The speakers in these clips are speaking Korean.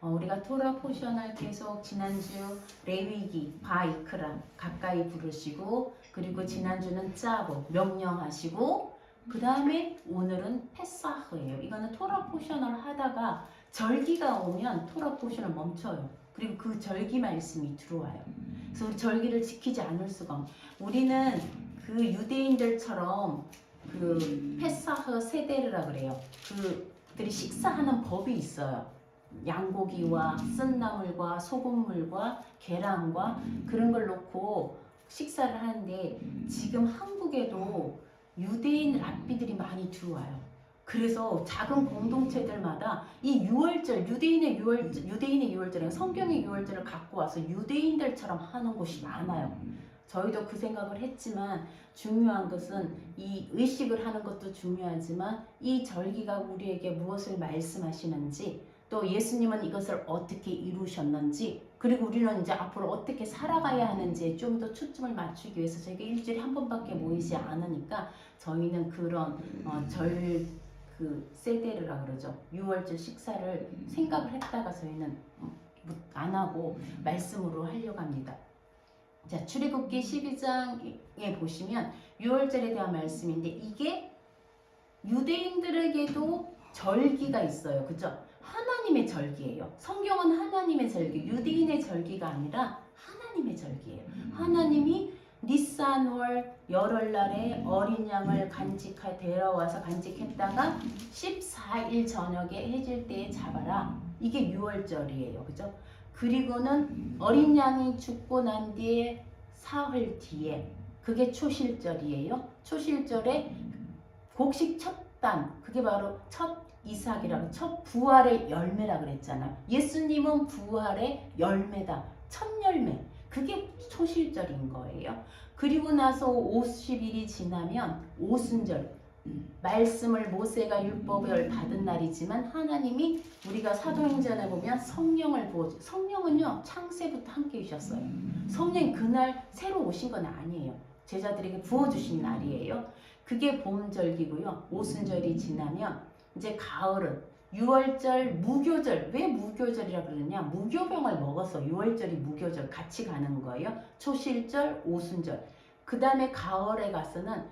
우리가 토라 포션을 계속 지난주 레위기, 바이크라 가까이 부르시고, 그리고 지난주는 짜고 명령하시고, 그 다음에 오늘은 페사흐예요. 이거는 토라 포션을 하다가 절기가 오면 토라 포션을 멈춰요. 그리고 그 절기 말씀이 들어와요. 그래서 우리 절기를 지키지 않을 수가 없어요. 우리는 그 유대인들처럼 그 페사흐 세데르라 그래요. 그들이 식사하는 법이 있어요. 양고기와 쓴나물과 소금물과 계란과 그런 걸 넣고 식사를 하는데, 지금 한국에도 유대인 랍비들이 많이 들어와요. 그래서 작은 공동체들마다 이 유월절, 유대인의 유월절은 성경의 유월절을 갖고 와서 유대인들처럼 하는 곳이 많아요. 저희도 그 생각을 했지만, 중요한 것은 이 의식을 하는 것도 중요하지만 이 절기가 우리에게 무엇을 말씀하시는지, 또 예수님은 이것을 어떻게 이루셨는지, 그리고 우리는 이제 앞으로 어떻게 살아가야 하는지에 좀 더 초점을 맞추기 위해서, 저희가 일주일에 한 번밖에 모이지 않으니까 저희는 그런 세데르라 그러죠. 유월절 식사를 생각을 했다가 저희는 안 하고 말씀으로 하려고 합니다. 자, 출애굽기 12장에 보시면 유월절에 대한 말씀인데, 이게 유대인들에게도 절기가 있어요. 그죠? 하나님의 절기예요. 성경은 하나님의 절기, 유대인의 절기가 아니라 하나님의 절기예요. 하나님이 니산월 열흘날에 어린 양을 데려와서 간직했다가 14일 저녁에 해질 때에 잡아라. 이게 유월절이에요. 그죠? 그리고는 어린 양이 죽고 난 뒤에 사흘 뒤에, 그게 초실절이에요. 초실절에 곡식 첫 단, 그게 바로 첫 이삭이라고, 첫 부활의 열매라 그랬잖아요. 예수님은 부활의 열매다. 첫 열매. 그게 초실절인 거예요. 그리고 나서 50일이 지나면 오순절, 말씀을 모세가 율법을 받은 날이지만 하나님이, 우리가 사도행전에 보면 성령을 부어주, 성령은요 창세부터 함께 계셨어요. 성령이 그날 새로 오신 건 아니에요. 제자들에게 부어주신 날이에요. 그게 봄절기고요. 오순절이 지나면 이제 가을은 유월절, 무교절. 왜 무교절이라 그러냐? 무교병을 먹어서 유월절이 무교절 같이 가는 거예요. 초실절, 오순절. 그 다음에 가을에 가서는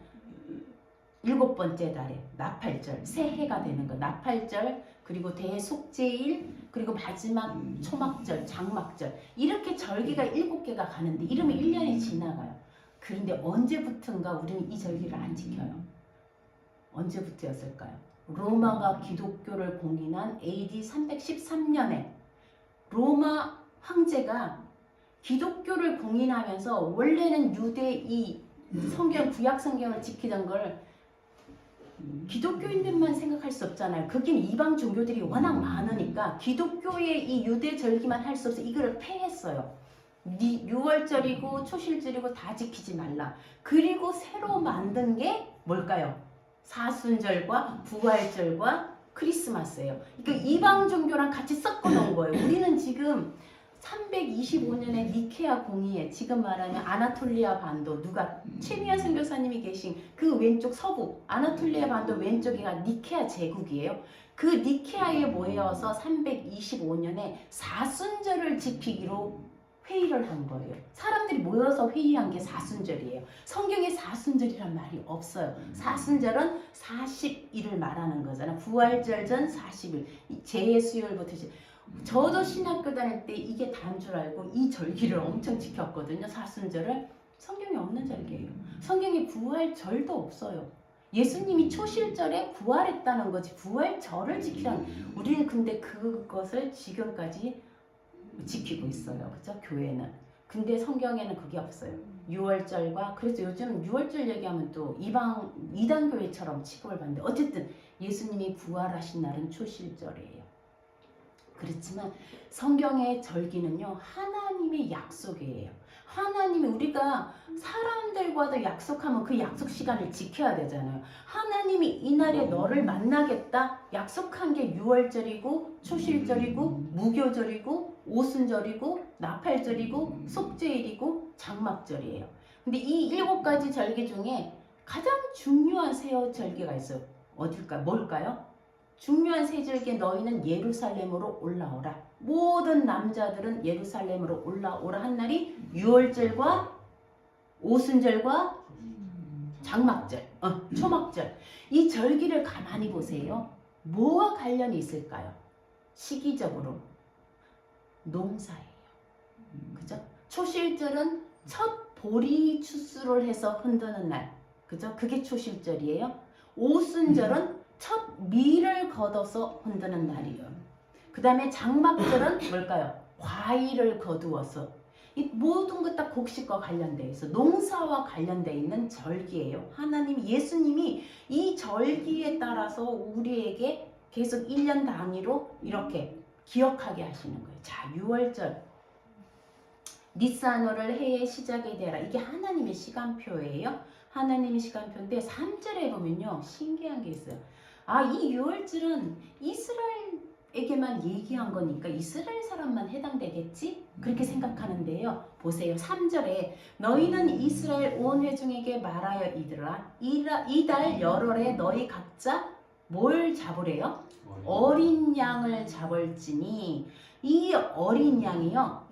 7번째 달에 나팔절, 새해가 되는 거. 나팔절, 그리고 대속죄일, 그리고 마지막 초막절, 장막절. 이렇게 절기가 7개가 가는데 이러면 1년이 지나가요. 그런데 언제부턴가 우리는 이 절기를 안 지켜요. 언제부터였을까요? 로마가 기독교를 공인한 AD 313년에 로마 황제가 기독교를 공인하면서, 원래는 유대 이 성경, 구약 성경을 지키던 걸 기독교인들만 생각할 수 없잖아요. 거긴 이방 종교들이 워낙 많으니까 기독교의 이 유대 절기만 할 수 없어 이거를 폐했어요. 유월절이고 초실절이고 다 지키지 말라. 그리고 새로 만든 게 뭘까요? 사순절과 부활절과 크리스마스예요. 그러니까 이방 종교랑 같이 섞어 놓은 거예요. 우리는 지금 325년에 니케아 공의회, 지금 말하면 아나톨리아 반도, 누가 최미아 선교사님이 계신 그 왼쪽 서부 아나톨리아 반도 왼쪽이가 니케아 제국이에요. 그 니케아에 모여서 325년에 사순절을 지키기로 회의를 한 거예요. 사람들이 모여서 회의한 게 사순절이에요. 성경에 사순절이란 말이 없어요. 사순절은 40일을 말하는 거잖아. 부활절 전 40일. 재수요일부터. 저도 신학교 다닐 때 이게 다인 줄 알고 이 절기를 엄청 지켰거든요. 사순절을. 성경에 없는 절기예요. 성경에 부활절도 없어요. 예수님이 초실절에 부활했다는 거지 부활절을 지키라는. 우리는 근데 그것을 지금까지 지키고 있어요. 그죠? 교회는. 근데 성경에는 그게 없어요. 유월절과, 그래서 요즘 유월절 얘기하면 또 이단 교회처럼 취급을 받는데, 어쨌든 예수님이 부활하신 날은 초실절이에요. 그렇지만 성경의 절기는요 하나님의 약속이에요. 하나님이, 우리가 사람들과도 약속하면 그 약속 시간을 지켜야 되잖아요. 하나님이 이날에 너를 만나겠다 약속한 게 유월절이고 초실절이고 무교절이고 오순절이고 나팔절이고 속죄일이고 장막절이에요. 근데 이 7가지 절기 중에 가장 중요한 세 절기가 있어요. 어딜까? 뭘까요? 중요한 세 절기에 너희는 예루살렘으로 올라오라. 모든 남자들은 예루살렘으로 올라오라 한 날이 유월절과 오순절과 장막절, 초막절. 이 절기를 가만히 보세요. 뭐와 관련이 있을까요? 시기적으로 농사예요. 그죠? 초실절은 첫 보리 추수를 해서 흔드는 날. 그죠? 그게 초실절이에요. 오순절은 첫 밀을 걷어서 흔드는 날이에요. 그 다음에 장막절은 뭘까요? 과일을 거두어서. 이 모든 것 다 곡식과 관련되어 있어. 농사와 관련되어 있는 절기예요. 하나님, 예수님이 이 절기에 따라서 우리에게 계속 1년 단위로 이렇게 기억하게 하시는 거예요. 자, 6월절. 니스아노를 해의 시작에 대하라. 이게 하나님의 시간표예요. 하나님의 시간표인데 3절에 보면요. 신기한 게 있어요. 아, 이 6월절은 이스라엘에게만 얘기한 거니까 이스라엘 사람만 해당되겠지? 그렇게 생각하는데요. 보세요. 3절에 너희는 이스라엘 온 회중에게 말하여 이르라. 이달 열월에 너희 각자 뭘 잡으래요? 어린 양을 잡을지니. 이 어린 양이요.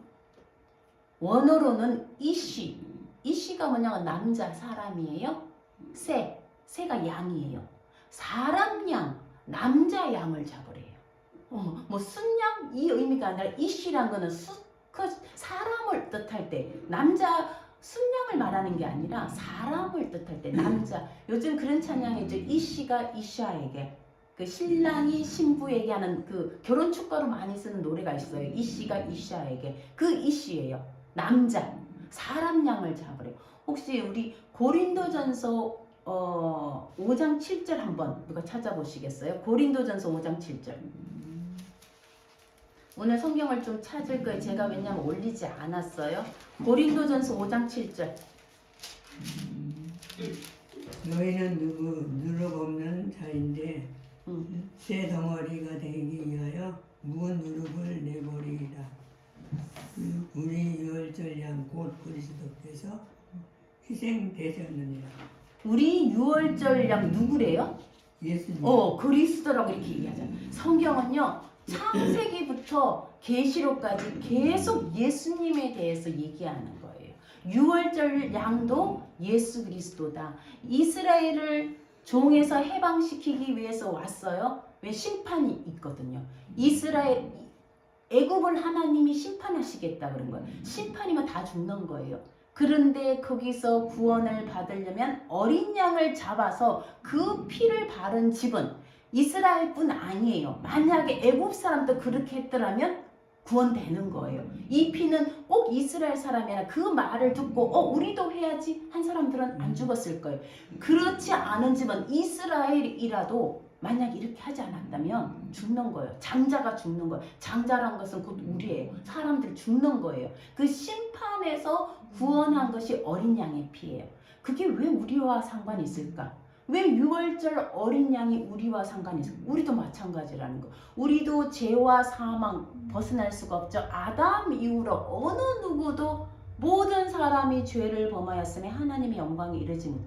원어로는 이씨가 뭐냐면 남자 사람이에요. 새가 양이에요. 사람 양, 남자 양을 잡으래요. 뭐 순양 이 의미가 아니라 이씨란 거는 사람을 뜻할 때 남자 순양을 말하는 게 아니라 사람을 뜻할 때 남자. 요즘 그런 찬양이죠. 이씨가 이샤에게. 그 신랑이 신부에게 하는 그 결혼 축가로 많이 쓰는 노래가 있어요. 이씨가 이샤에게. 그 이씨예요. 남자, 사람 양을 잡으래요. 혹시 우리 고린도전서 5장 7절 한번 누가 찾아보시겠어요? 고린도전서 5장 7절. 오늘 성경을 좀 찾을 거예요. 제가 왜냐면 올리지 않았어요. 고린도전서 5장 7절. 너희는 누룩 없는 자인데 새 덩어리가 되기 위하여 묵은 누룩을 내버리라. 우리 유월절 양 곧 그리스도께서 희생되셨느니라. 우리 유월절 양 누구래요? 예수님. 그리스도라고 이렇게 얘기하잖아요. 성경은요. 창세기부터 계시록까지 계속 예수님에 대해서 얘기하는 거예요. 유월절 양도 예수 그리스도다. 이스라엘을 종에서 해방시키기 위해서 왔어요. 왜? 심판이 있거든요. 애굽을 하나님이 심판하시겠다 그런 거예요. 심판이면 다 죽는 거예요. 그런데 거기서 구원을 받으려면 어린 양을 잡아서 그 피를 바른 집은 이스라엘뿐 아니에요. 만약에 애굽 사람도 그렇게 했더라면 구원되는 거예요. 이 피는 꼭 이스라엘 사람이 아니라 그 말을 듣고 우리도 해야지 한 사람들은 안 죽었을 거예요. 그렇지 않은 집은 이스라엘이라도 만약 이렇게 하지 않았다면 죽는 거예요. 장자가 죽는 거예요. 장자란 것은 곧 우리예요. 사람들 죽는 거예요. 그 심판에서 구원한 것이 어린 양의 피예요. 그게 왜 우리와 상관이 있을까? 왜 6월절 어린 양이 우리와 상관이 있을까? 우리도 마찬가지라는 거. 우리도 죄와 사망 벗어날 수가 없죠. 아담 이후로 어느 누구도 모든 사람이 죄를 범하였으니 하나님의 영광에 이르지 못.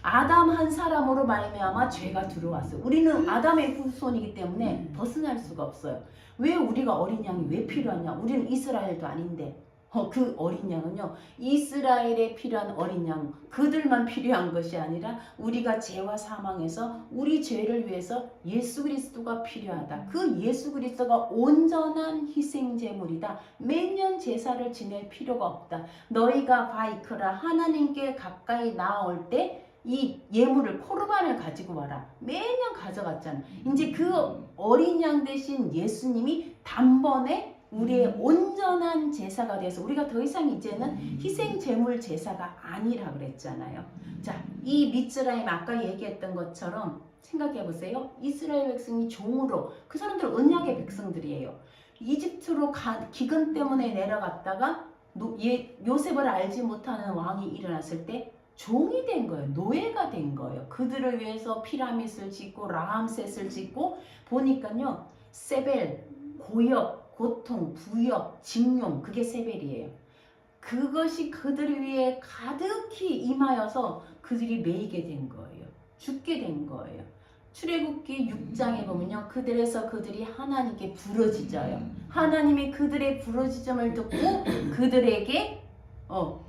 아담 한 사람으로 말미암아 죄가 들어왔어요. 우리는 아담의 후손이기 때문에 벗어날 수가 없어요. 왜 우리가 어린 양이 왜 필요하냐? 우리는 이스라엘도 아닌데. 그 어린 양은요, 이스라엘에 필요한 어린 양, 그들만 필요한 것이 아니라 우리가 죄와 사망에서 우리 죄를 위해서 예수 그리스도가 필요하다. 그 예수 그리스도가 온전한 희생 제물이다. 매년 제사를 지낼 필요가 없다. 너희가 바이크라 하나님께 가까이 나올 때 이 예물을 코르반을 가지고 와라. 매년 가져갔잖아. 이제 그 어린 양 대신 예수님이 단번에 우리의 온전한 제사가 돼서 우리가 더 이상 이제는 희생 제물 제사가 아니라 그랬잖아요. 자, 이 미츠라임 아까 얘기했던 것처럼 생각해 보세요. 이스라엘 백성이 종으로, 그 사람들 언약의 백성들이에요. 이집트로 기근 때문에 내려갔다가 요셉을 알지 못하는 왕이 일어났을 때 종이 된 거예요. 노예가 된 거예요. 그들을 위해서 피라밋을 짓고 라암셋을 짓고 보니까요. 세벨, 고역, 고통, 부역, 징용, 그게 세벨이에요. 그것이 그들 위해 가득히 임하여서 그들이 매이게 된 거예요. 죽게 된 거예요. 출애굽기 6장에 보면요. 그들에서 그들이 하나님께 부르짖어요. 하나님이 그들의 부르짖음을 듣고 그들에게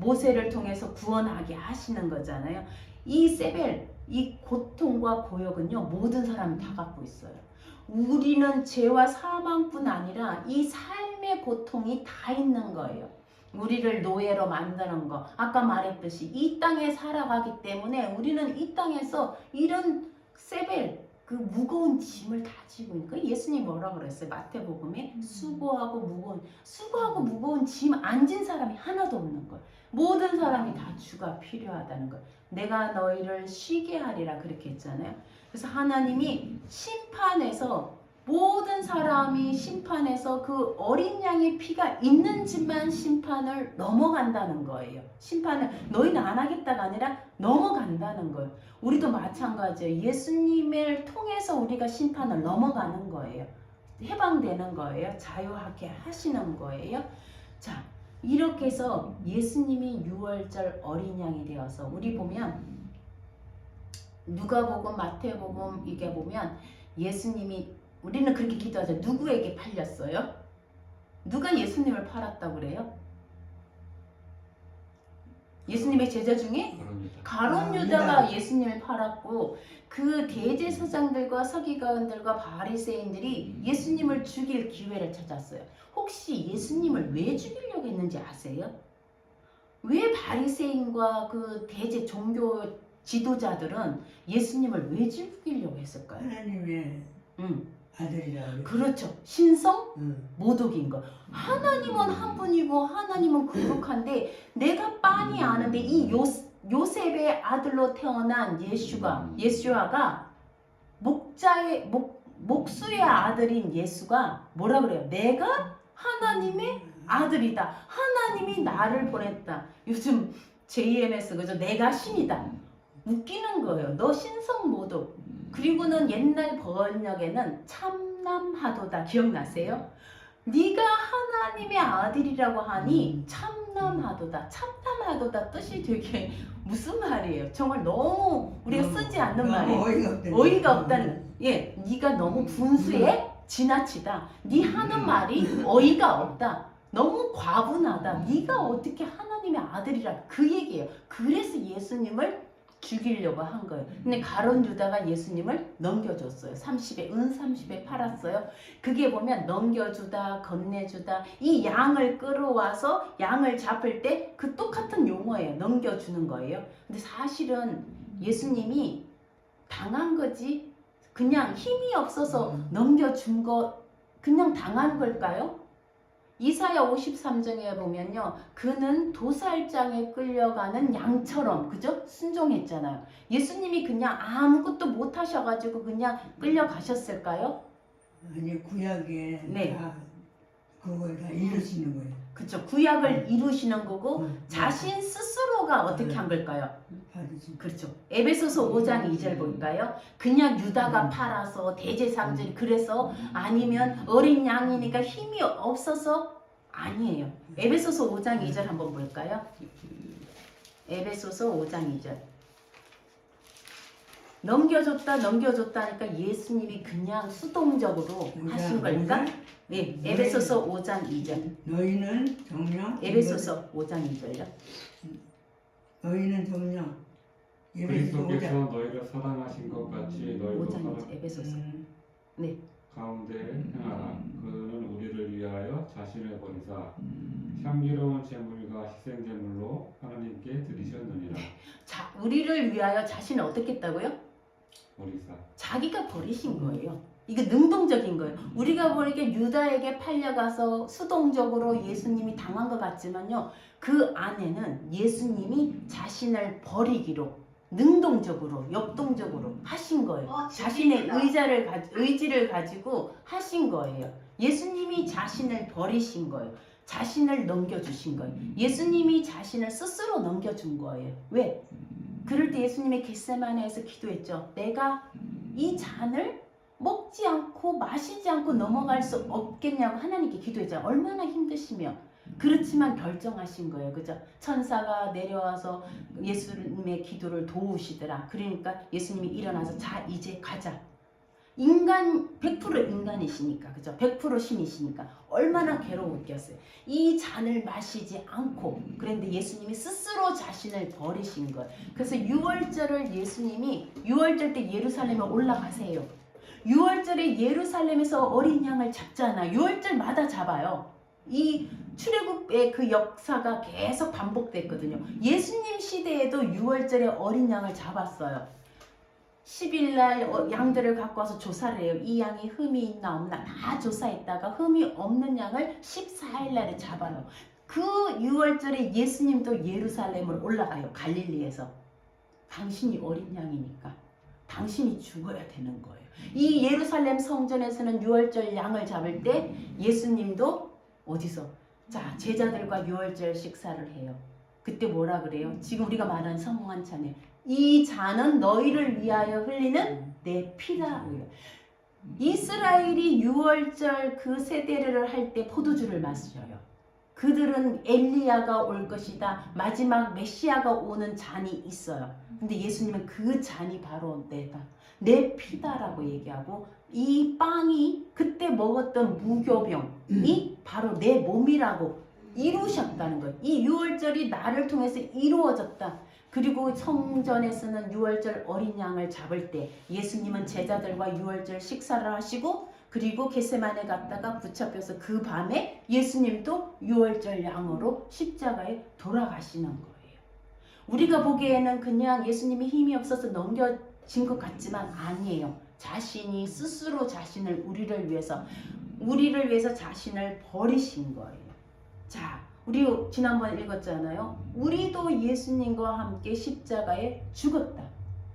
모세를 통해서 구원하게 하시는 거잖아요. 이 세벨, 이 고통과 고역은요. 모든 사람이 다 갖고 있어요. 우리는 죄와 사망뿐 아니라 이 삶의 고통이 다 있는 거예요. 우리를 노예로 만드는 거. 아까 말했듯이 이 땅에 살아가기 때문에 우리는 이 땅에서 이런 세벨, 그 무거운 짐을 다 지고 있는 거예요. 예수님 뭐라 그랬어요? 마태복음에 수고하고 무거운 짐 안 진 사람이 하나도 없는 거예요. 모든 사람이 다 주가 필요하다는 거예요. 내가 너희를 쉬게 하리라 그렇게 했잖아요. 그래서 하나님이 심판에서 모든 사람이 심판에서 그 어린 양의 피가 있는 집만 심판을 넘어간다는 거예요. 심판을 너희는 안 하겠다가 아니라 넘어간다는 거예요. 우리도 마찬가지예요. 예수님을 통해서 우리가 심판을 넘어가는 거예요. 해방되는 거예요. 자유하게 하시는 거예요. 자, 이렇게 해서 예수님이 6월절 어린 양이 되어서 우리 보면 누가복음, 마태복음 이게 보면 예수님이 우리는 그렇게 기도하죠. 누구에게 팔렸어요? 누가 예수님을 팔았다고 그래요? 예수님의 제자 중에 가룟 유다가 예수님을 팔았고 그 대제사장들과 서기관들과 바리새인들이 예수님을 죽일 기회를 찾았어요. 혹시 예수님을 왜 죽이려고 했는지 아세요? 왜 바리새인과 그 대제 종교 지도자들은 예수님을 왜 죽이려고 했을까요? 하나님의 아들이라고. 그렇죠. 신성 응. 모독인 거. 하나님은 한 분이고 하나님은 거룩한데 내가 빤히 아는데 이 요셉의 아들로 태어난 예수아가 목수의 아들인 예수가 뭐라 그래요? 내가 하나님의 아들이다. 하나님이 나를 보냈다. 요즘 JMS 그죠? 내가 신이다. 웃기는 거예요. 너 신성 모독. 그리고는 옛날 번역에는 참남하도다. 기억나세요? 네가 하나님의 아들이라고 하니 참남하도다. 참남하도다 뜻이 되게 무슨 말이에요? 정말 너무 우리가 쓰지 않는 말이에요. 어이가 없다는. 예, 네가 너무 분수에 지나치다. 네 하는 말이 어이가 없다. 너무 과분하다. 네가 어떻게 하나님의 아들이라 그 얘기예요. 그래서 예수님을 죽이려고 한 거예요. 근데 가룟 유다가 예수님을 넘겨줬어요. 30에 은 30에 팔았어요. 그게 보면 넘겨주다, 건네주다. 이 양을 끌어와서 양을 잡을 때 그 똑같은 용어예요. 넘겨주는 거예요. 근데 사실은 예수님이 당한 거지 그냥 힘이 없어서 넘겨준 거 그냥 당한 걸까요? 이사야 53장에 보면요. 그는 도살장에 끌려가는 양처럼 그죠? 순종했잖아요. 예수님이 그냥 아무것도 못 하셔가지고 그냥 끌려가셨을까요? 아니 구약에 네. 다 그걸 다 이루시는 거예요. 그렇죠. 구약을 이루시는 거고 자신 스스로가 어떻게 한 걸까요? 받으신. 그렇죠. 에베소서 5장 2절 볼까요? 그냥 유다가 팔아서 대제사장들이 그래서 아니면 어린 양이니까 힘이 없어서 아니에요. 에베소서 5장 2절 한번 볼까요? 에베소서 5장 2절. 넘겨줬다 하니까 예수님이 그냥 수동적으로 하신 걸까? 네, 에베소서 5장 2절. 너희는 정령. 에베소서 5장 2절요. 너희는 정령. 그리스도께서 너희를 사랑하신 것 같이 너희도 5장 2절 에베소서. 네. 가운데 행하라. 그는 우리를 위하여 자신을 버리사 향기로운 제물과 희생 제물로 하나님께 드리셨느니라. 자, 우리를 위하여 자신을 어떻게 했다고요? 버리사. 자기가 버리신 거예요. 이게 능동적인 거예요. 우리가 보니까 유다에게 팔려가서 수동적으로 예수님이 당한 것 같지만요. 그 안에는 예수님이 자신을 버리기로 능동적으로 역동적으로 하신 거예요. 자신의 의지를 가지고 하신 거예요. 예수님이 자신을 버리신 거예요. 자신을 넘겨주신 거예요. 예수님이 자신을 스스로 넘겨준 거예요. 왜? 그럴 때 예수님이 겟세마네에서 기도했죠. 내가 이 잔을 먹지 않고 마시지 않고 넘어갈 수 없겠냐고 하나님께 기도했죠. 얼마나 힘드시며 그렇지만 결정하신 거예요. 그죠? 천사가 내려와서 예수님의 기도를 도우시더라. 그러니까 예수님이 일어나서 자 이제 가자. 인간 100% 인간이시니까 그죠? 100% 신이시니까 얼마나 괴로웠겠어요. 이 잔을 마시지 않고 그런데 예수님이 스스로 자신을 버리신 거예요. 그래서 6월절을 예수님이 6월절 때 예루살렘에 올라가세요. 6월절에 예루살렘에서 어린 양을 잡잖아. 6월절마다 잡아요. 이 출애굽의 그 역사가 계속 반복됐거든요. 예수님 시대에도 6월절에 어린 양을 잡았어요. 10일날 양들을 갖고 와서 조사를 해요. 이 양이 흠이 있나 없나 다 조사했다가 흠이 없는 양을 14일날에 잡아요. 그 6월절에 예수님도 예루살렘으로 올라가요. 갈릴리에서. 당신이 어린 양이니까 당신이 죽어야 되는 거예요. 이 예루살렘 성전에서는 6월절 양을 잡을 때 예수님도 어디서? 자, 제자들과 6월절 식사를 해요. 그때 뭐라 그래요? 지금 우리가 말하는 성공한 잔에 이 잔은 너희를 위하여 흘리는 내 피라고요. 이스라엘이 6월절 그 세대를 할 때 포도주를 마셔요. 그들은 엘리야가 올 것이다. 마지막 메시아가 오는 잔이 있어요. 근데 예수님은 그 잔이 바로 내 피다라고 얘기하고 이 빵이 그때 먹었던 무교병이 바로 내 몸이라고 이루셨다는 거예요. 이 6월절이 나를 통해서 이루어졌다. 그리고 성전에서는 6월절 어린 양을 잡을 때 예수님은 제자들과 6월절 식사를 하시고 그리고 겟세마네 갔다가 붙잡혀서 그 밤에 예수님도 6월절 양으로 십자가에 돌아가시는 거예요. 우리가 보기에는 그냥 예수님이 힘이 없어서 넘겨진 것 같지만 아니에요. 자신이 스스로 자신을 우리를 위해서 자신을 버리신 거예요. 자, 우리 지난번에 읽었잖아요. 우리도 예수님과 함께 십자가에 죽었다.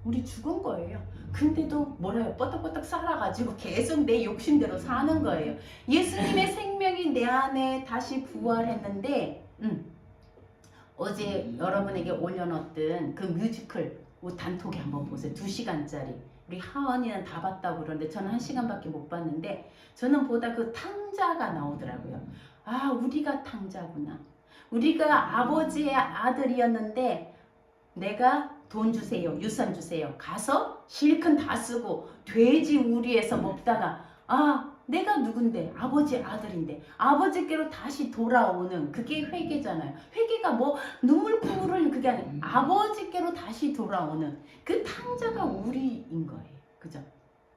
우리 죽은 거예요. 근데도 뭐래요? 뻗덕뻗덕 살아가지고 계속 내 욕심대로 사는 거예요. 예수님의 생명이 내 안에 다시 부활했는데 어제 여러분에게 올려놓았던 그 뮤지컬 단톡에 한번 보세요. 2시간짜리. 우리 하원이는 다 봤다고 그러는데 저는 1시간밖에 못 봤는데 저는 보다 그 탕자가 나오더라고요. 아, 우리가 탕자구나. 우리가 아버지의 아들이었는데 내가 돈 주세요. 유산 주세요. 가서 실컷 다 쓰고 돼지 우리에서 먹다가 아, 내가 누군데? 아버지 아들인데 아버지께로 다시 돌아오는 그게 회개잖아요. 회개가 뭐 눈물구를 흘리는 그게 아니에요. 아버지께로 다시 돌아오는 그 탕자가 우리인 거예요. 그죠?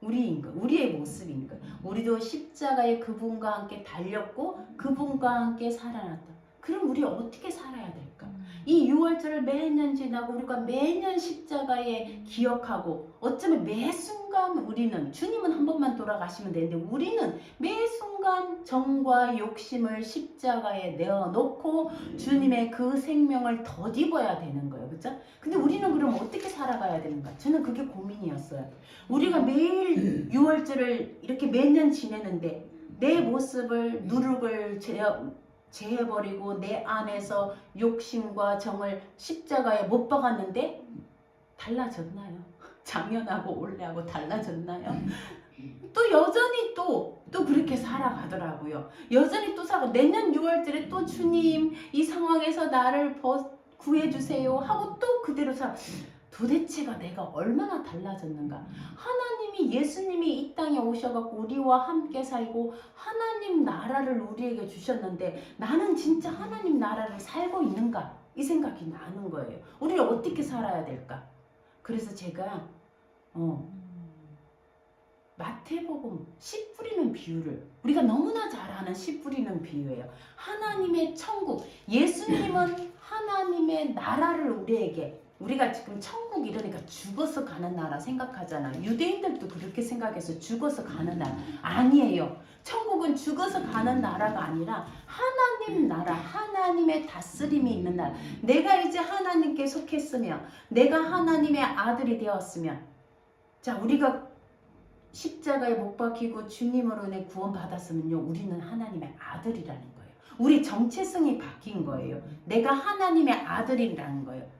우리인 거, 우리의 모습인 거예요. 우리도 십자가에 그분과 함께 달렸고 그분과 함께 살아났다. 그럼 우리 어떻게 살아야 될까? 이 6월절을 매년 지나고 우리가 매년 십자가에 기억하고 어쩌면 매 순간 우리는 주님은 한 번만 돌아가시면 되는데 우리는 매 순간 정과 욕심을 십자가에 내어놓고 주님의 그 생명을 덧입어야 되는 거예요. 그렇죠? 근데 우리는 그럼 어떻게 살아가야 되는가? 저는 그게 고민이었어요. 우리가 매일 6월절을 이렇게 매년 지내는데 내 모습을 누룩을 제해버리고 내 안에서 욕심과 정을 십자가에 못 박았는데 달라졌나요? 작년하고 올해하고 달라졌나요? 또 여전히 또 그렇게 살아가더라고요. 여전히 또 살아가. 내년 6월절에 또 주님 이 상황에서 나를 구해주세요 하고 또 그대로 살아. 도대체가 내가 얼마나 달라졌는가. 하나님이 예수님이 이 땅에 오셔갖고 우리와 함께 살고 하나님 나라를 우리에게 주셨는데 나는 진짜 하나님 나라를 살고 있는가 이 생각이 나는 거예요. 우리를 어떻게 살아야 될까. 그래서 제가 마태복음 씨 뿌리는 비유를 우리가 너무나 잘 아는 씨 뿌리는 비유예요. 하나님의 천국, 예수님은 하나님의 나라를 우리가 지금 천국 이러니까 죽어서 가는 나라 생각하잖아요. 유대인들도 그렇게 생각해서 죽어서 가는 나라 아니에요. 천국은 죽어서 가는 나라가 아니라 하나님 나라, 하나님의 다스림이 있는 나라. 내가 이제 하나님께 속했으면, 내가 하나님의 아들이 되었으면, 자, 우리가 십자가에 못 박히고 주님으로 인해 구원 받았으면요, 우리는 하나님의 아들이라는 거예요. 우리 정체성이 바뀐 거예요. 내가 하나님의 아들이라는 거예요.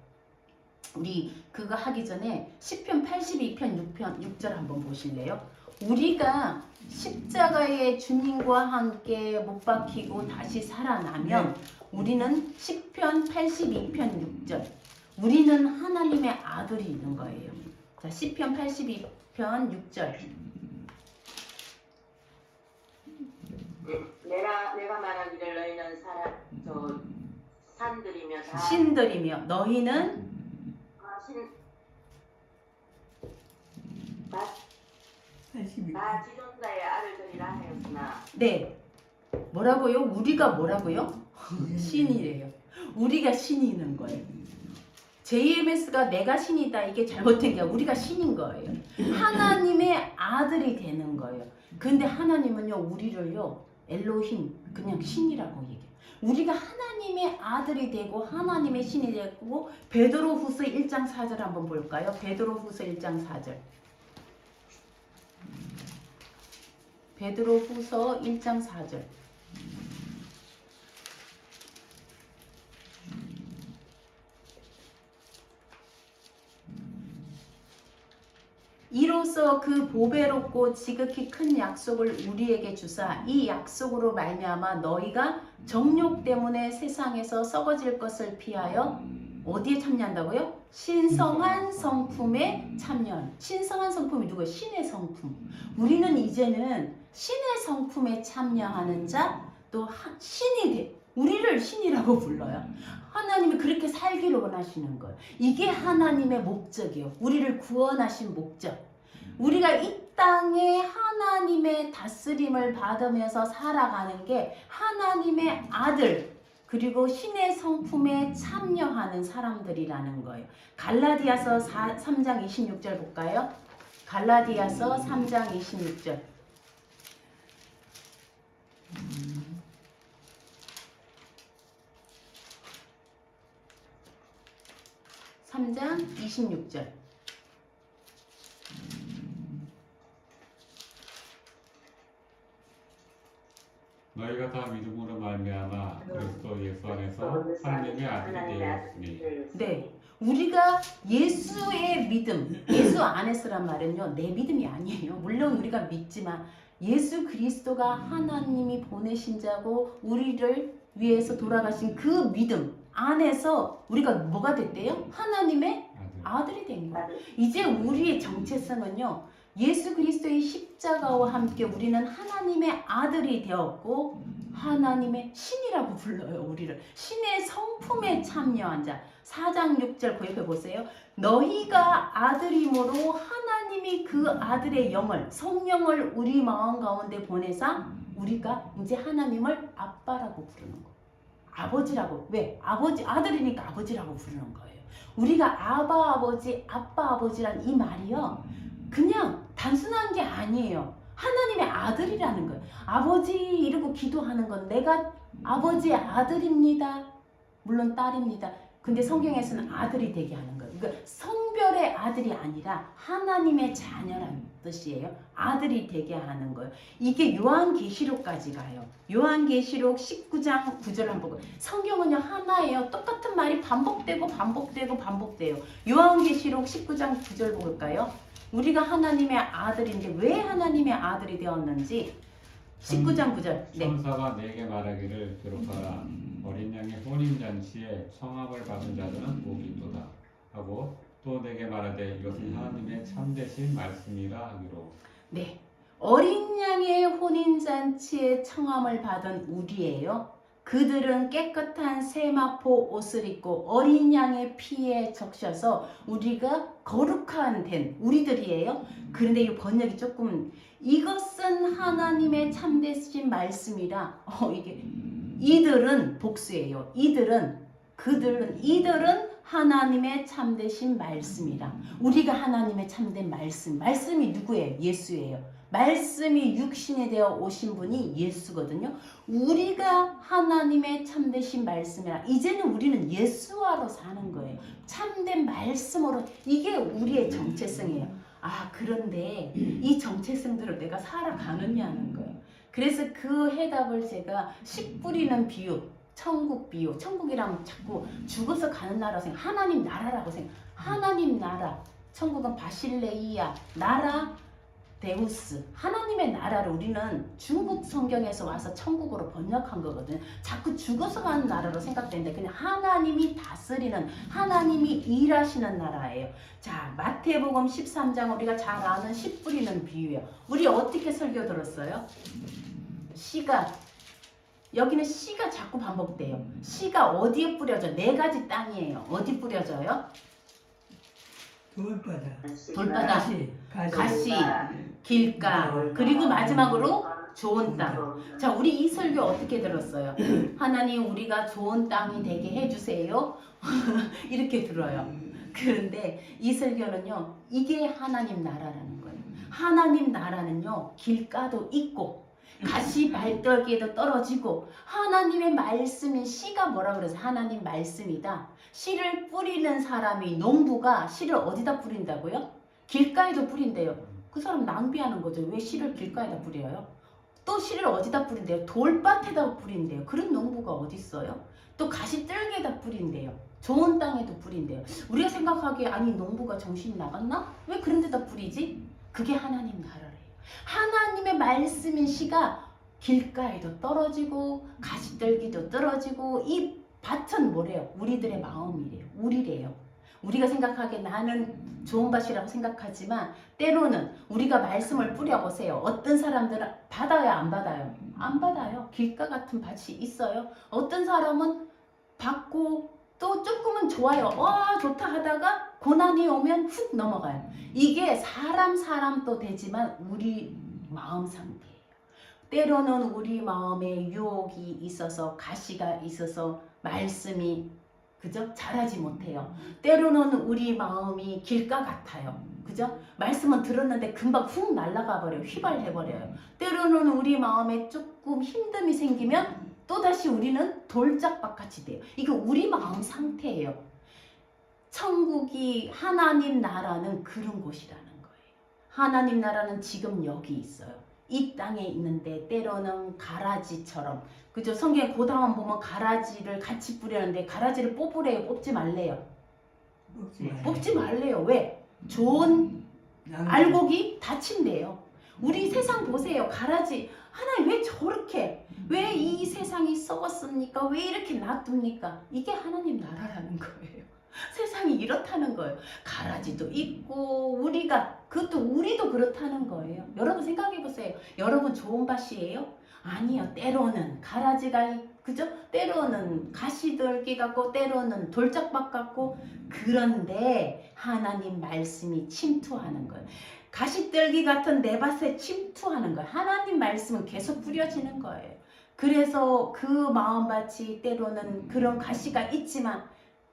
우리 그거 하기 전에 시편 82편 6절 한번 보실래요? 우리가 십자가에 주님과 함께 못 박히고 다시 살아나면 우리는 시편 82편 6절 우리는 하나님의 아들이 있는 거예요. 자, 시편 82편 6절 내가 말하기를 너희는 산들이며 다 신들이며 너희는 나 82. 지존자의 아들들이라 하였으나 네 뭐라고요? 우리가 뭐라고요? 신이래요. 우리가 신이는 거예요. JMS가 내가 신이다 이게 잘못된 게 아니라 우리가 신인 거예요. 하나님의 아들이 되는 거예요. 근데 하나님은요 우리를요 엘로힘 그냥 신이라고 얘기해요. 우리가 하나님의 아들이 되고 하나님의 신이 되고 베드로후서 1장 4절 한번 볼까요? 베드로후서 1장 4절. 베드로후서 1장 4절. 이로써 그 보배롭고 지극히 큰 약속을 우리에게 주사 이 약속으로 말미암아 너희가 정욕 때문에 세상에서 썩어질 것을 피하여 어디에 참여한다고요? 신성한 성품에 참여한. 신성한 성품이 누구예요? 신의 성품. 우리는 이제는 신의 성품에 참여하는 자, 또 신이 돼. 우리를 신이라고 불러요. 하나님이 그렇게 살기를 원하시는 거예요. 이게 하나님의 목적이에요. 우리를 구원하신 목적. 우리가 이 땅에 하나님의 다스림을 받으면서 살아가는 게 하나님의 아들 그리고 신의 성품에 참여하는 사람들이라는 거예요. 갈라디아서 3장 26절 볼까요? 갈라디아서 3장 26절. 3장 26절. 너희가 다 믿음으로 말미암아 그리스도 예수 안에서 하나님의 아들이 되었으니. 네, 우리가 예수의 믿음, 예수 안에서란 말은요 내 믿음이 아니에요. 물론 우리가 믿지만 예수 그리스도가 하나님이 보내신 자고 우리를 위해서 돌아가신 그 믿음 안에서 우리가 뭐가 됐대요? 하나님의 아들이 된 거예요. 이제 우리의 정체성은요 예수 그리스도의 십자가와 함께 우리는 하나님의 아들이 되었고 하나님의 신이라고 불러요. 우리를 신의 성품에 참여한 자. 4장 6절 고역해 보세요. 너희가 아들임으로 하나님이 그 아들의 영을 성령을 우리 마음 가운데 보내사 우리가 이제 하나님을 아빠라고 부르는 거예요. 아버지라고. 왜? 아버지 아들이니까 아버지라고 부르는 거예요. 우리가 아바 아버지 아빠 아버지란 이 말이요 그냥 단순한 게 아니에요. 하나님의 아들이라는 거예요. 아버지 이러고 기도하는 건 내가 아버지의 아들입니다. 물론 딸입니다. 근데 성경에서는 아들이 되게 하는 거예요. 그러니까 성별의 아들이 아니라 하나님의 자녀라는 뜻이에요. 아들이 되게 하는 거예요. 이게 요한계시록까지 가요. 요한계시록 19장 9절 한번 보고. 성경은요 하나예요. 똑같은 말이 반복되고 반복돼요. 요한계시록 19장 9절 볼까요? 우리가 하나님의 아들인데 왜 하나님의 아들이 되었는지 19장 9절. 네. 천사가 내게 말하기를 기록하라. 어린 양의 혼인잔치에 성함을 받은 자들은 복이 있도다 하고 또 내게 말하되 이것은 하나님의 참되신 말씀이라 하기로. 네. 어린 양의 혼인잔치에 청함을 받은 우리예요. 그들은 깨끗한 세마포 옷을 입고 어린 양의 피에 적셔서 우리가 거룩한 된 우리들이에요. 그런데 이 번역이 조금 이것은 하나님의 참되신 말씀이라 이게 이들은 복수예요. 이들은 하나님의 참되신 말씀이라. 우리가 하나님의 참된 말씀이 누구예요? 예수예요. 말씀이 육신이 되어 오신 분이 예수거든요. 우리가 하나님의 참되신 말씀이라. 이제는 우리는 예수화로 사는 거예요. 참된 말씀으로. 이게 우리의 정체성이에요. 그런데 이 정체성대로 내가 살아가느냐는 거예요. 그래서 그 해답을 제가 씨 뿌리는 비유, 천국 비유. 천국이라면 자꾸 죽어서 가는 나라 생각. 하나님 나라라고 생각. 하나님 나라. 천국은 바실레이아 나라. 데우스, 하나님의 나라를 우리는 중국 성경에서 와서 천국으로 번역한 거거든요. 자꾸 죽어서 가는 나라로 생각되는데 그냥 하나님이 다스리는, 하나님이 일하시는 나라예요. 자, 마태복음 13장 우리가 잘 아는 씨 뿌리는 비유예요. 우리 어떻게 설교 들었어요? 씨가 여기는 씨가 자꾸 반복돼요. 씨가 어디에 뿌려져? 네 가지 땅이에요. 어디 뿌려져요? 돌바닥, 돌바닥. 가시, 가시, 길가, 그리고 마지막으로 좋은 땅. 자, 우리 이 설교 어떻게 들었어요? 하나님 우리가 좋은 땅이 되게 해주세요. 이렇게 들어요. 그런데 이 설교는요, 이게 하나님 나라라는 거예요. 하나님 나라는요, 길가도 있고 가시 발떨기에도 떨어지고 하나님의 말씀인 씨가 뭐라 그래서 하나님 말씀이다. 씨를 뿌리는 사람이 농부가 씨를 어디다 뿌린다고요? 길가에도 뿌린대요. 그 사람 낭비하는 거죠. 왜 씨를 길가에다 뿌려요? 또 씨를 어디다 뿌린대요? 돌밭에다 뿌린대요. 그런 농부가 어디 있어요? 또 가시떨기에다 뿌린대요. 좋은 땅에도 뿌린대요. 우리가 생각하기에 아니 농부가 정신이 나갔나? 왜 그런 데다 뿌리지? 그게 하나님 나라래요. 하나님의 말씀인 씨가 길가에도 떨어지고 가시떨기도 떨어지고 이 밭은 뭐래요? 우리들의 마음이래요. 우리래요. 우리가 생각하기에 나는 좋은 밭이라고 생각하지만 때로는 우리가 말씀을 뿌려보세요. 어떤 사람들은 받아요, 안 받아요? 안 받아요. 길가 같은 밭이 있어요. 어떤 사람은 받고 또 조금은 좋아요. 와 좋다 하다가 고난이 오면 훅 넘어가요. 이게 사람도 되지만 우리 마음 상태예요. 때로는 우리 마음에 유혹이 있어서 가시가 있어서 말씀이 그죠? 잘하지 못해요. 때로는 우리 마음이 길가 같아요. 그죠? 말씀은 들었는데 금방 훅 날아가 버려요. 휘발해버려요. 때로는 우리 마음에 조금 힘듦이 생기면 또다시 우리는 돌짝밭같이 돼요. 이거 우리 마음 상태예요. 천국이 하나님 나라는 그런 곳이라는 거예요. 하나님 나라는 지금 여기 있어요. 이 땅에 있는데 때로는 가라지처럼 그죠? 성경에 그 다음 보면 가라지를 같이 뿌리는데 가라지를 뽑으래요? 뽑지 말래요? 뽑지 말래요. 왜? 좋은 알곡이 다친대요. 우리 세상 보세요. 가라지 하나님 왜 저렇게 왜 이 세상이 썩었습니까? 왜 이렇게 놔둡니까? 이게 하나님 나라라는 거예요. 세상이 이렇다는 거예요. 가라지도 있고 우리가 그것도 우리도 그렇다는 거예요. 여러분 생각해 보세요. 여러분 좋은 밭이에요? 아니요. 때로는 가라지가 그죠? 때로는 가시떨기 같고 때로는 돌짝밭 같고 그런데 하나님 말씀이 침투하는 거예요. 가시떨기 같은 내 밭에 침투하는 거예요. 하나님 말씀은 계속 뿌려지는 거예요. 그래서 그 마음밭이 때로는 그런 가시가 있지만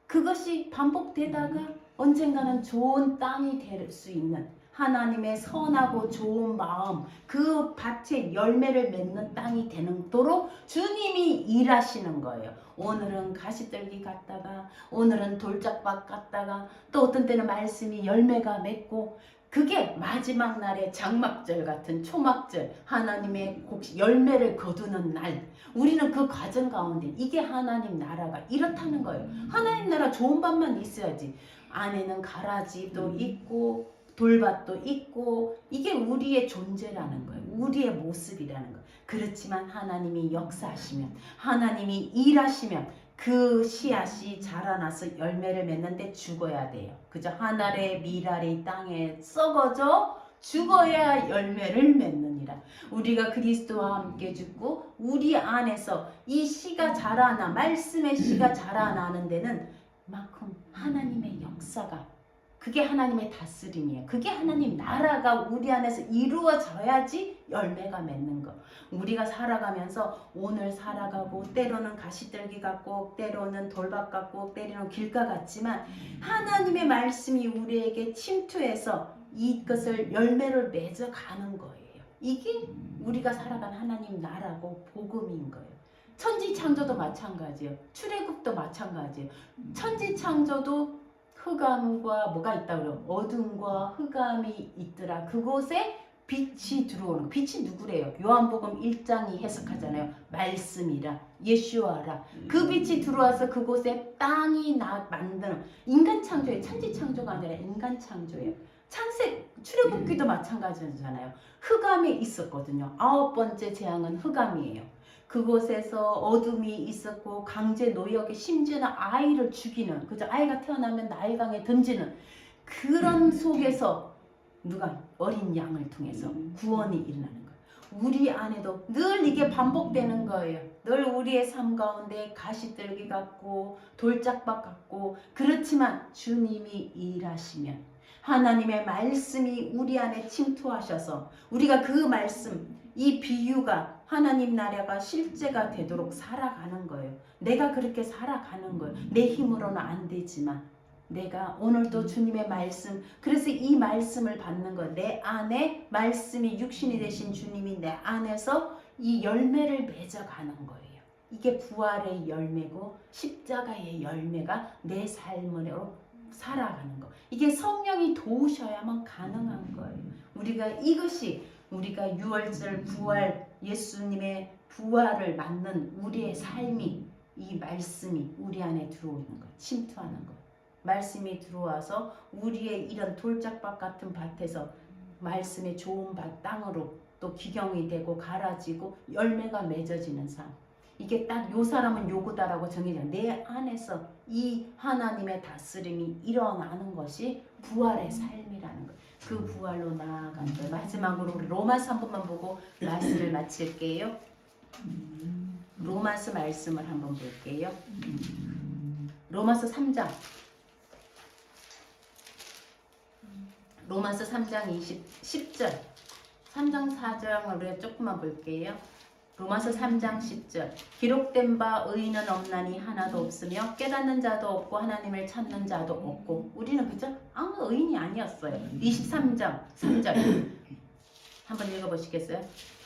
그것이 반복되다가 언젠가는 좋은 땅이 될 수 있는 하나님의 선하고 좋은 마음 그 밭에 열매를 맺는 땅이 되도록 주님이 일하시는 거예요. 오늘은 가시떨기 같다가 오늘은 돌짝밭 같다가 또 어떤 때는 말씀이 열매가 맺고 그게 마지막 날의 장막절 같은 초막절 하나님의 열매를 거두는 날 우리는 그 과정 가운데 이게 하나님 나라가 이렇다는 거예요. 하나님 나라 좋은 밭만 있어야지 안에는 가라지도 있고 돌밭도 있고 이게 우리의 존재라는 거예요. 우리의 모습이라는 거예요. 그렇지만 하나님이 역사하시면 하나님이 일하시면 그 씨앗이 자라나서 열매를 맺는데 죽어야 돼요. 그죠? 하늘의 밀알이 땅에 썩어져 죽어야 열매를 맺느니라. 우리가 그리스도와 함께 죽고 우리 안에서 이 씨가 자라나 말씀의 씨가 자라나는 데는 만큼 하나님의 역사가 그게 하나님의 다스림이에요. 그게 하나님 나라가 우리 안에서 이루어져야지 열매가 맺는 거. 우리가 살아가면서 오늘 살아가고 때로는 가시떨기 같고 때로는 돌밭 같고 때로는 길가 같지만 하나님의 말씀이 우리에게 침투해서 이것을 열매를 맺어가는 거예요. 이게 우리가 살아가는 하나님 나라고 복음인 거예요. 천지창조도 마찬가지예요. 출애굽도 마찬가지예요. 천지창조도 흑암과 뭐가 있다 그래요? 어둠과 흑암이 있더라. 그곳에 빛이 들어오는 빛이 누구래요? 요한복음 1장이 해석하잖아요. 말씀이라 예수와라. 그 빛이 들어와서 그곳에 땅이 만드는 인간 창조예요. 천지 창조가 아니라 인간 창조예요. 창세 출애굽기도 마찬가지잖아요. 흑암이 있었거든요. 9번째 재앙은 흑암이에요. 그곳에서 어둠이 있었고 강제 노역에 심지어는 아이를 죽이는 그죠? 아이가 태어나면 나일강에 던지는 그런 속에서 누가 어린 양을 통해서 구원이 일어나는 거예요. 우리 안에도 늘 이게 반복되는 거예요. 늘 우리의 삶 가운데 가시떨기 같고 돌짝박 같고, 그렇지만 주님이 일하시면 하나님의 말씀이 우리 안에 침투하셔서 우리가 그 말씀, 이 비유가 하나님 나라가 실제가 되도록 살아가는 거예요. 내가 그렇게 살아가는 거예요. 내 힘으로는 안 되지만 내가 오늘도 주님의 말씀, 그래서 이 말씀을 받는 거, 내 안에 말씀이 육신이 되신 주님이 내 안에서 이 열매를 맺어가는 거예요. 이게 부활의 열매고 십자가의 열매가 내 삶으로 살아가는 거. 이게 성령이 도우셔야만 가능한 거예요. 우리가 6월절 부활, 예수님의 부활을 맞는 우리의 삶이, 이 말씀이 우리 안에 들어오는 거예요. 침투하는 거예요. 말씀이 들어와서 우리의 이런 돌짝밭 같은 밭에서 말씀의 좋은 밭 땅으로 또 기경이 되고 갈아지고 열매가 맺어지는 삶. 이게 딱 요 사람은 요거다라고 정해져. 내 안에서 이 하나님의 다스림이 일어나는 것이 부활의 삶이라는 거예요. 그 부활로 나아간 거예요. 마지막으로 우리 로마서 한 번만 보고 말씀을 마칠게요. 로마서 말씀을 한번 볼게요. 로마서 3장. 로마서 3장 10절. 3장 4장을 우리가 조금만 볼게요. 로마서 3장 10절. 기록된 바 의인은 없나니 하나도 없으며 깨닫는 자도 없고 하나님을 찾는 자도 없고. 우리는 그죠? 아무 의인이 아니었어요. 23장 3절. 한번 읽어보시겠어요?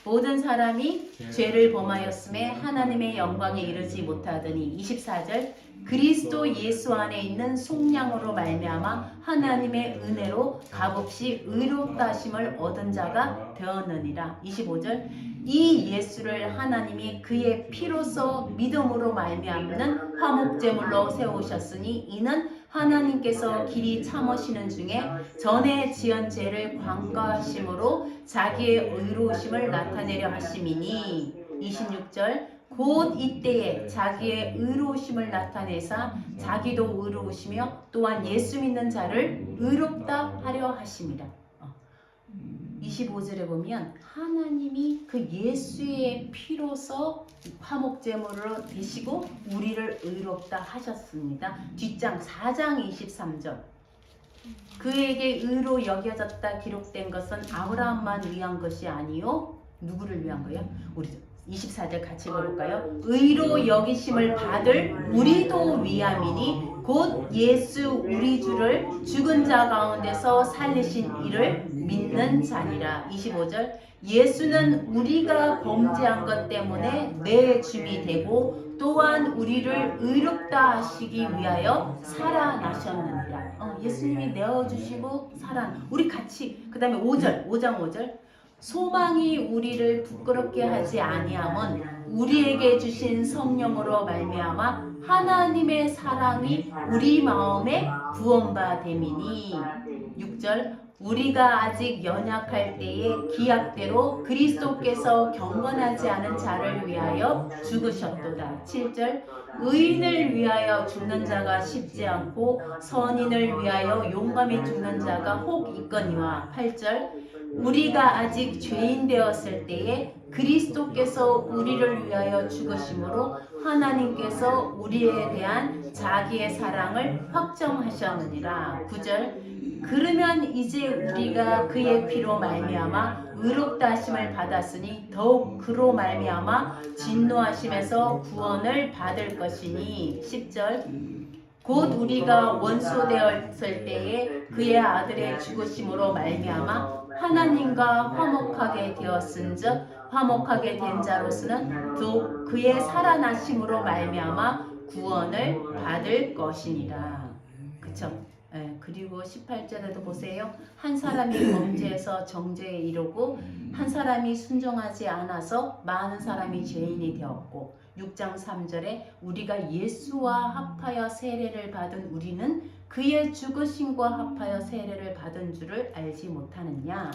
모든 사람이 죄를 범하였음에 하나님의 영광에 이르지 못하더니. 24절. 그리스도 예수 안에 있는 속량으로 말미암아 하나님의 은혜로 값없이 의롭다 하심을 얻은 자가 되었느니라. 25절. 이 예수를 하나님이 그의 피로써 믿음으로 말미암는 화목제물로 세우셨으니 이는 하나님께서 길이 참으시는 중에 전에 지은 죄를 관과하심으로 자기의 의로우심을 나타내려 하심이니. 26절. 곧 이때에 자기의 의로우심을 나타내사 자기도 의로우시며 또한 예수 믿는 자를 의롭다 하려 하심이라. 25절에 보면 하나님이 그 예수의 피로서 화목제물로 되시고 우리를 의롭다 하셨습니다. 뒷장 4장 23절. 그에게 의로 여겨졌다 기록된 것은 아브라함만 위한 것이 아니요. 누구를 위한 거예요? 우리 24절 같이 읽어볼까요? 의로 여기심을 받을 우리도 위함이니 곧 예수 우리 주를 죽은 자 가운데서 살리신 이를 믿는 자니라. 25절. 예수는 우리가 범죄한 것 때문에 내 죽이 되고 또한 우리를 의롭다 하시기 위하여 살아나셨느니라. 예수님이 내어주시고 우리 같이. 그 다음에 5장 5절. 소망이 우리를 부끄럽게 하지 아니함은 우리에게 주신 성령으로 말미암아 하나님의 사랑이 우리 마음에 구원받음이니. 6절. 우리가 아직 연약할 때에 기약대로 그리스도께서 경건하지 않은 자를 위하여 죽으셨도다. 7절. 의인을 위하여 죽는 자가 쉽지 않고 선인을 위하여 용감히 죽는 자가 혹 있거니와. 8절. 우리가 아직 죄인 되었을 때에 그리스도께서 우리를 위하여 죽으심으로 하나님께서 우리에 대한 자기의 사랑을 확정하셨느니라. 9절. 그러면 이제 우리가 그의 피로 말미암아 의롭다 하심을 받았으니 더욱 그로 말미암아 진노하심에서 구원을 받을 것이니. 10절. 곧 우리가 원수 되었을 때에 그의 아들의 죽으심으로 말미암아 하나님과 화목하게 되었은즉 화목하게 된 자로서는 또 그의 살아나심으로 말미암아 구원을 받을 것이니라. 그쵸? 그리고 18절에도 보세요. 한 사람이 범죄해서 정죄에 이르고 한 사람이 순종하지 않아서 많은 사람이 죄인이 되었고. 6장 3절에 우리가 예수와 합하여 세례를 받은 우리는 그의 죽으심과 합하여 세례를 받은 줄을 알지 못하느냐.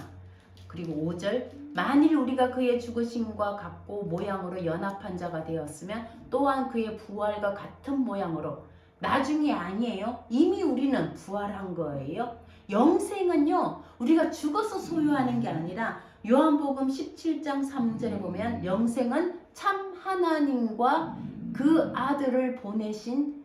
그리고 5절. 만일 우리가 그의 죽으심과 같고 모양으로 연합한 자가 되었으면 또한 그의 부활과 같은 모양으로. 나중이 아니에요. 이미 우리는 부활한 거예요. 영생은요, 우리가 죽어서 소유하는 게 아니라 요한복음 17장 3절에 보면 영생은 참 하나님과 그 아들을 보내신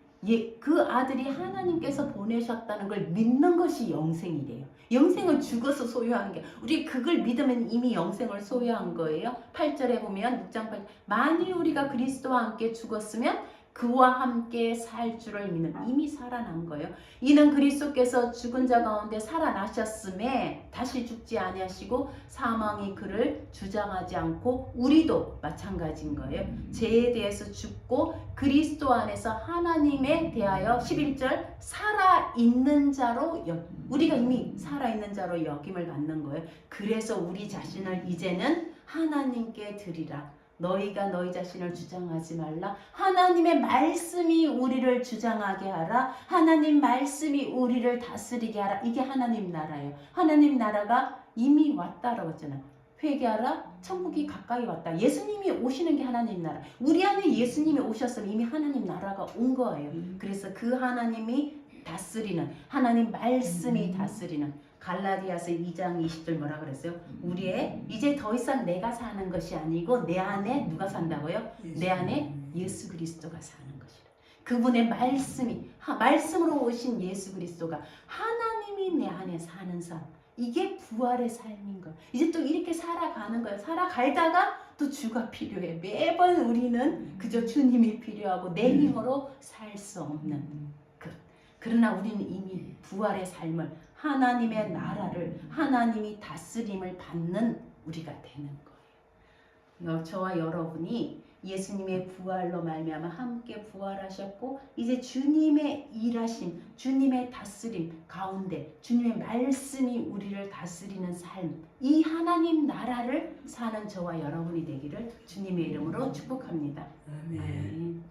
그 아들이 하나님께서 보내셨다는 걸 믿는 것이 영생이래요. 영생은 죽어서 소유한 게 우리 그걸 믿으면 이미 영생을 소유한 거예요. 8절에 보면 6장 8절 만일 우리가 그리스도와 함께 죽었으면 그와 함께 살 줄을 믿는 이미 살아난 거예요. 이는 그리스도께서 죽은 자 가운데 살아나셨음에 다시 죽지 아니하시고 사망이 그를 주장하지 않고 우리도 마찬가지인 거예요. 죄에 대해서 죽고 그리스도 안에서 하나님에 대하여 11절 살아있는 자로 우리가 이미 살아있는 자로 여김을 받는 거예요. 그래서 우리 자신을 이제는 하나님께 드리라. 너희가 너희 자신을 주장하지 말라. 하나님의 말씀이 우리를 주장하게 하라. 하나님 말씀이 우리를 다스리게 하라. 이게 하나님 나라예요. 하나님 나라가 이미 왔다라고 했잖아요. 회개하라. 천국이 가까이 왔다. 예수님이 오시는 게 하나님 나라. 우리 안에 예수님이 오셨으면 이미 하나님 나라가 온 거예요. 그래서 그 하나님이 다스리는 하나님 말씀이 다스리는 갈라디아서 2장 20절 뭐라 그랬어요? 우리의 이제 더 이상 내가 사는 것이 아니고 내 안에 누가 산다고요? 내 안에 예수 그리스도가 사는 것이라. 그분의 말씀이 말씀으로 오신 예수 그리스도가 하나님이 내 안에 사는 삶. 이게 부활의 삶인 거예요. 이제 또 이렇게 살아가는 거예요. 살아가다가 또 주가 필요해. 매번 우리는 그저 주님이 필요하고 내 힘으로 살 수 없는 그러나 우리는 이미 부활의 삶을 하나님의 나라를 하나님이 다스림을 받는 우리가 되는 거예요. 저와 여러분이 예수님의 부활로 말미암아 함께 부활하셨고 이제 주님의 일하심, 주님의 다스림 가운데 주님의 말씀이 우리를 다스리는 삶, 이 하나님 나라를 사는 저와 여러분이 되기를 주님의 이름으로 축복합니다. 아멘. 아멘.